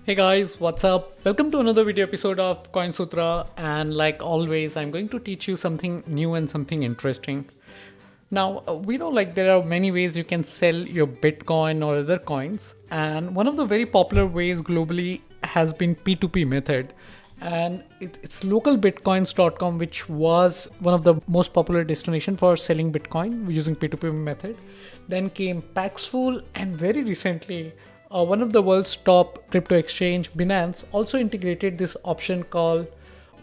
Hey guys, what's up? Welcome to another video episode of CoinSutra, and like always, I'm going to teach you something new and something interesting. Now, we know there are many ways you can sell your Bitcoin or other coins, and one of the very popular ways globally has been P2P method. And it's localbitcoins.com, which was one of the most popular destination for selling Bitcoin using P2P method. Then came Paxful, and very recently, one of the world's top crypto exchange, Binance, also integrated this option called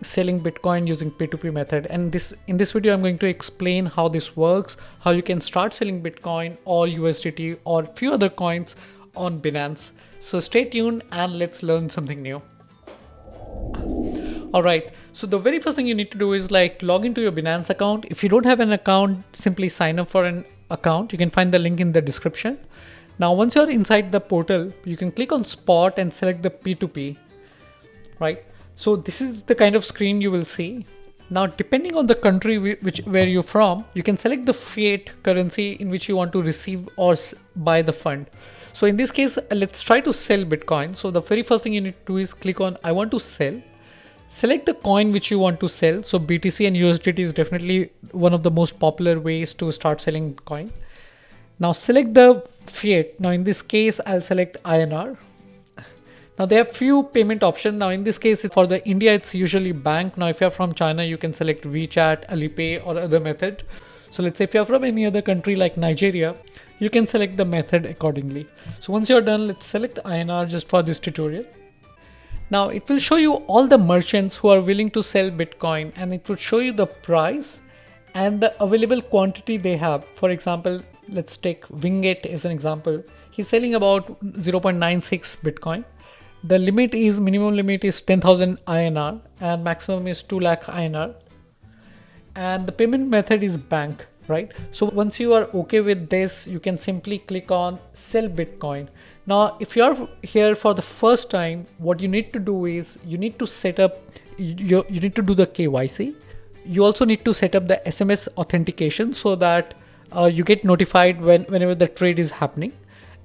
selling Bitcoin using P2P method. And in this video, I'm going to explain how this works, how you can start selling Bitcoin or USDT or few other coins on Binance. So stay tuned and let's learn something new. Alright, so the very first thing you need to do is log into your Binance account. If you don't have an account, simply sign up for an account. You can find the link in the description. Now, once you're inside the portal, you can click on Spot and select the P2P, right? So this is the kind of screen you will see. Now, depending on the country where you're from, you can select the fiat currency in which you want to receive or buy the fund. So in this case, let's try to sell Bitcoin. So the very first thing you need to do is click on I want to sell. Select the coin which you want to sell. So BTC and USDT is definitely one of the most popular ways to start selling coin. Now select the fiat. Now in this case, I'll select INR. Now they have few payment options. Now in this case, for the India, it's usually bank. Now if you're from China, you can select WeChat, Alipay or other method. So let's say if you're from any other country like Nigeria, you can select the method accordingly. So once you're done, let's select INR just for this tutorial. Now it will show you all the merchants who are willing to sell Bitcoin, and it would show you the price and the available quantity they have. For example, let's take Wingate as an example. He's selling about 0.96 Bitcoin. The minimum limit is 10,000 INR and maximum is 2 lakh INR. And the payment method is bank, right? So once you are okay with this, you can simply click on sell Bitcoin. Now, if you're here for the first time, what you need to do is you need to set up, you need to do the KYC. You also need to set up the SMS authentication so that you get notified whenever the trade is happening.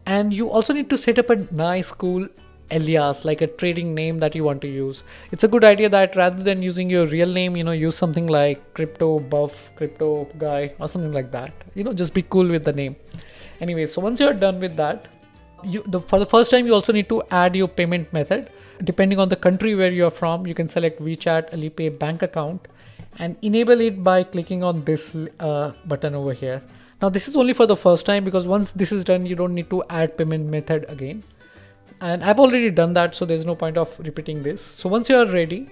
And you also need to set up a nice cool alias, like a trading name that you want to use. It's a good idea that rather than using your real name, use something like crypto buff, crypto guy or something like that. Just be cool with the name. Anyway, so once you're done with that, for the first time, you also need to add your payment method. Depending on the country where you're from, you can select WeChat, Alipay, bank account and enable it by clicking on this button over here. Now this is only for the first time, because once this is done, you don't need to add payment method again. And I've already done that, so there's no point of repeating this. So once you are ready,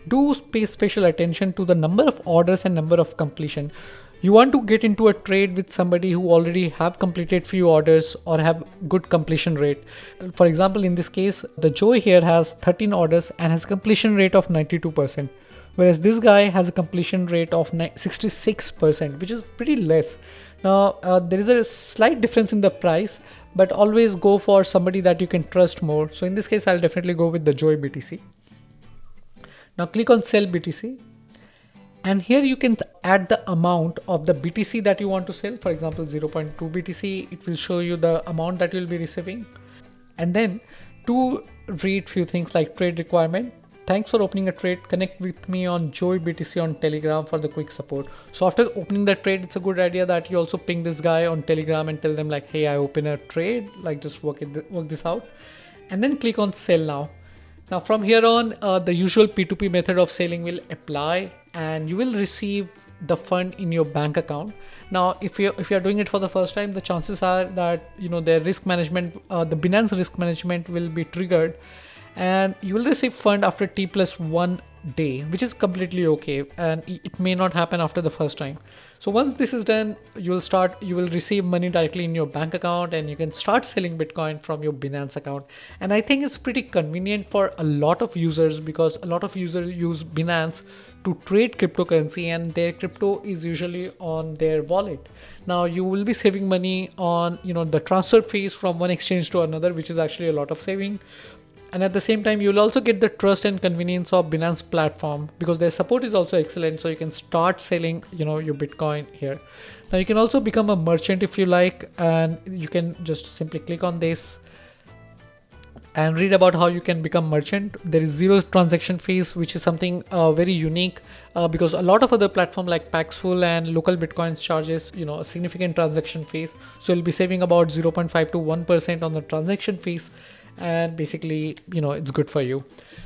do pay special attention to the number of orders and number of completion. You want to get into a trade with somebody who already have completed few orders or have good completion rate. For example, in this case, the Joe here has 13 orders and has completion rate of 92%. Whereas this guy has a completion rate of 66%, which is pretty less. Now, there is a slight difference in the price, but always go for somebody that you can trust more. So in this case, I'll definitely go with the Joy BTC. Now click on sell BTC. And here you can add the amount of the BTC that you want to sell. For example, 0.2 BTC, it will show you the amount that you'll be receiving. And then to read few things like trade requirement. Thanks for opening a trade. Connect with me on Joy BTC on Telegram for the quick support. So after opening the trade, it's a good idea that you also ping this guy on Telegram and tell them hey, I open a trade, just work this out. And then click on sell now. Now from here on, the usual P2P method of selling will apply and you will receive the fund in your bank account. Now, if you're doing it for the first time, the chances are that, their risk management, the Binance risk management will be triggered, and you will receive fund after T+1 day, which is completely okay, and it may not happen after the first time. So once this is done, you will receive money directly in your bank account and you can start selling Bitcoin from your Binance account. And I think it's pretty convenient for a lot of users, because a lot of users use Binance to trade cryptocurrency and their crypto is usually on their wallet. Now you will be saving money on the transfer fees from one exchange to another, which is actually a lot of saving. And at the same time, you'll also get the trust and convenience of Binance platform, because their support is also excellent. So you can start selling, your Bitcoin here. Now you can also become a merchant if you like, and you can just simply click on this and read about how you can become merchant. There is zero transaction fees, which is something very unique, because a lot of other platform like Paxful and local bitcoins charges a significant transaction fees. So you'll be saving about 0.5 to 1% on the transaction fees, and basically it's good for you.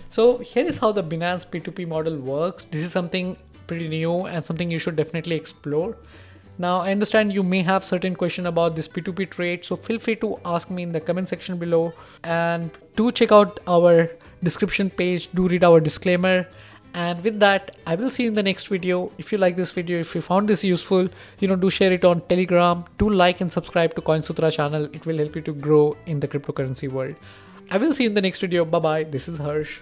So here is how the Binance P2P model works. This is something pretty new and something you should definitely explore. Now, I understand you may have certain question about this P2P trade, so feel free to ask me in the comment section below, and do check out our description page, do read our disclaimer. And with that, I will see you in the next video. If you like this video, if you found this useful, do share it on Telegram, do like and subscribe to CoinSutra channel. It will help you to grow in the cryptocurrency world. I will see you in the next video. Bye bye. This is Harsh.